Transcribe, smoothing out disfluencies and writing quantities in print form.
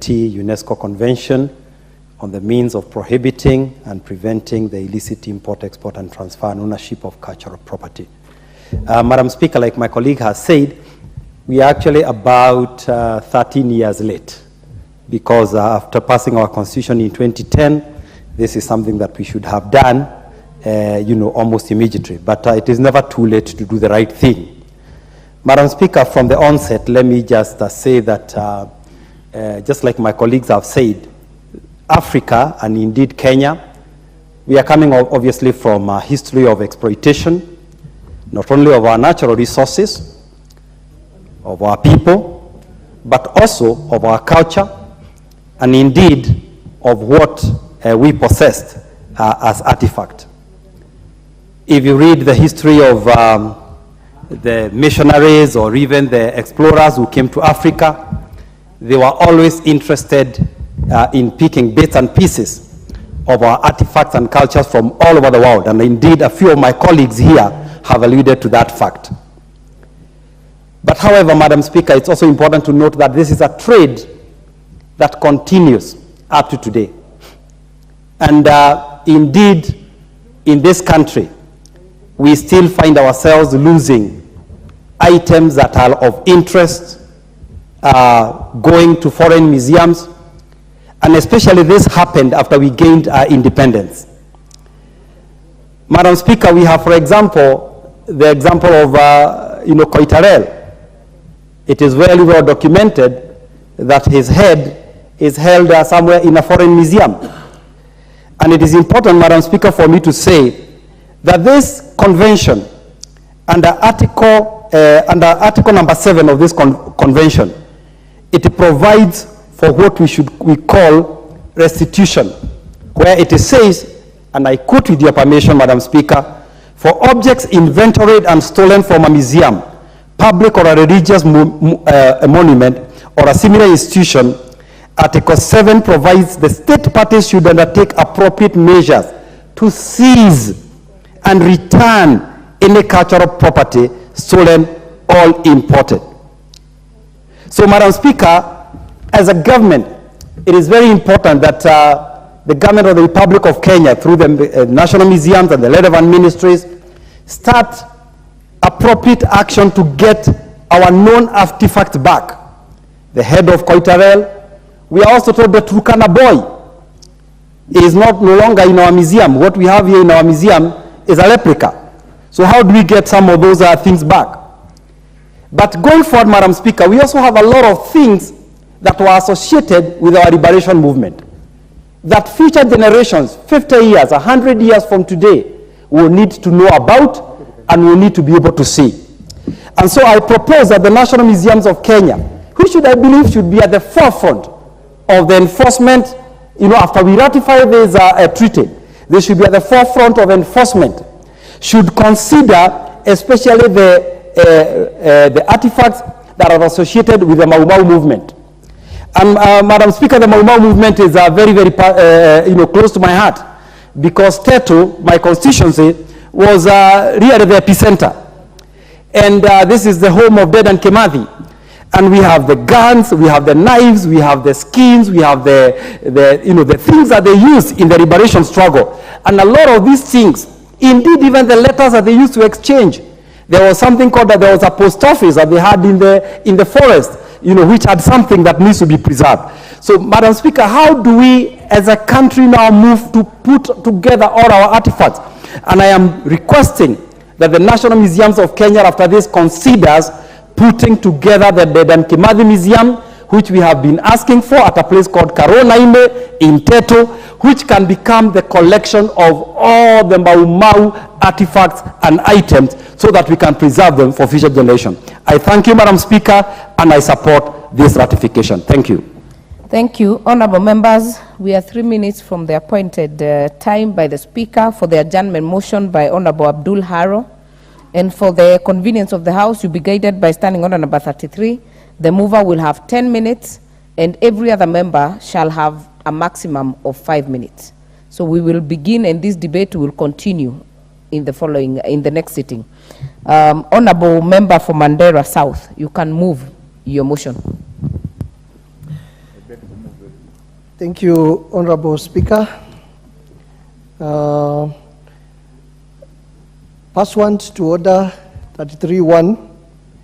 UNESCO Convention on the means of prohibiting and preventing the illicit import, export, and transfer and ownership of cultural property. Madam Speaker, like my colleague has said, we are actually about 13 years late, because after passing our constitution in 2010, this is something that we should have done, almost immediately. But it is never too late to do the right thing. Madam Speaker, from the onset, let me just say that, just like my colleagues have said, Africa, and indeed Kenya, we are coming obviously from a history of exploitation, not only of our natural resources, of our people, but also of our culture, and indeed of what we possessed as artifact. If you read the history of the missionaries or even the explorers who came to Africa, they were always interested in picking bits and pieces of our artifacts and cultures from all over the world. And indeed, a few of my colleagues here have alluded to that fact. But however, Madam Speaker, it's also important to note that this is a trade that continues up to today. And indeed, in this country, we still find ourselves losing items that are of interest, going to foreign museums, and especially this happened after we gained our independence. Madam Speaker, we have, for example, the example of, KOITARER. It is very well documented that his head is held somewhere in a foreign museum. And it is important, Madam Speaker, for me to say that this convention, under article number 7 of this convention, it provides for what we call restitution, where it says, and I quote with your permission, Madam Speaker, for objects inventoried and stolen from a museum, public or a religious monument, or a similar institution, Article 7 provides the state parties should undertake appropriate measures to seize and return any cultural property stolen or imported. So, Madam Speaker, as a government, it is very important that the government of the Republic of Kenya, through the national museums and the relevant ministries, start appropriate action to get our known artifacts back. The head of KOITARER, we are also told the Turkana boy is no longer in our museum. What we have here in our museum is a replica. So how do we get some of those things back? But going forward, Madam Speaker, we also have a lot of things that were associated with our liberation movement, that future generations, 50 years, 100 years from today, will need to know about and will need to be able to see. And so I propose that the National Museums of Kenya, which I believe should be at the forefront of the enforcement, after we ratify this treaty, they should be at the forefront of enforcement, should consider especially the artifacts that are associated with the Mau Mau movement. And Madam Speaker, the Mau Mau movement is very, very close to my heart, because Teto, my constituency, was really the epicenter. And this is the home of Dedan Kimathi. And we have the guns, we have the knives, we have the skins, we have the things that they use in the liberation struggle. And a lot of these things, indeed even the letters that they used to exchange, there was something called that there was a post office that they had in the forest, which had something that needs to be preserved. So, Madam Speaker, how do we as a country now move to put together all our artifacts? And I am requesting that the National Museums of Kenya, after this, considers putting together the Dedan Kimathi Museum, which we have been asking for at a place called Karonaime in Teto, which can become the collection of all the Mau Mau artifacts and items so that we can preserve them for future generations. I thank you, Madam Speaker, and I support this ratification. Thank you. Thank you. Honorable members, we are 3 minutes from the appointed time by the Speaker for the adjournment motion by Honorable Abdul Haro. And for the convenience of the House, you'll be guided by Standing Order number 33. The mover will have 10 minutes, and every other member shall have a maximum of 5 minutes. So we will begin, and this debate will continue in the next sitting. Honorable member for Mandera South, you can move your motion. Thank you, Honorable Speaker. Pursuant to Order 33-1,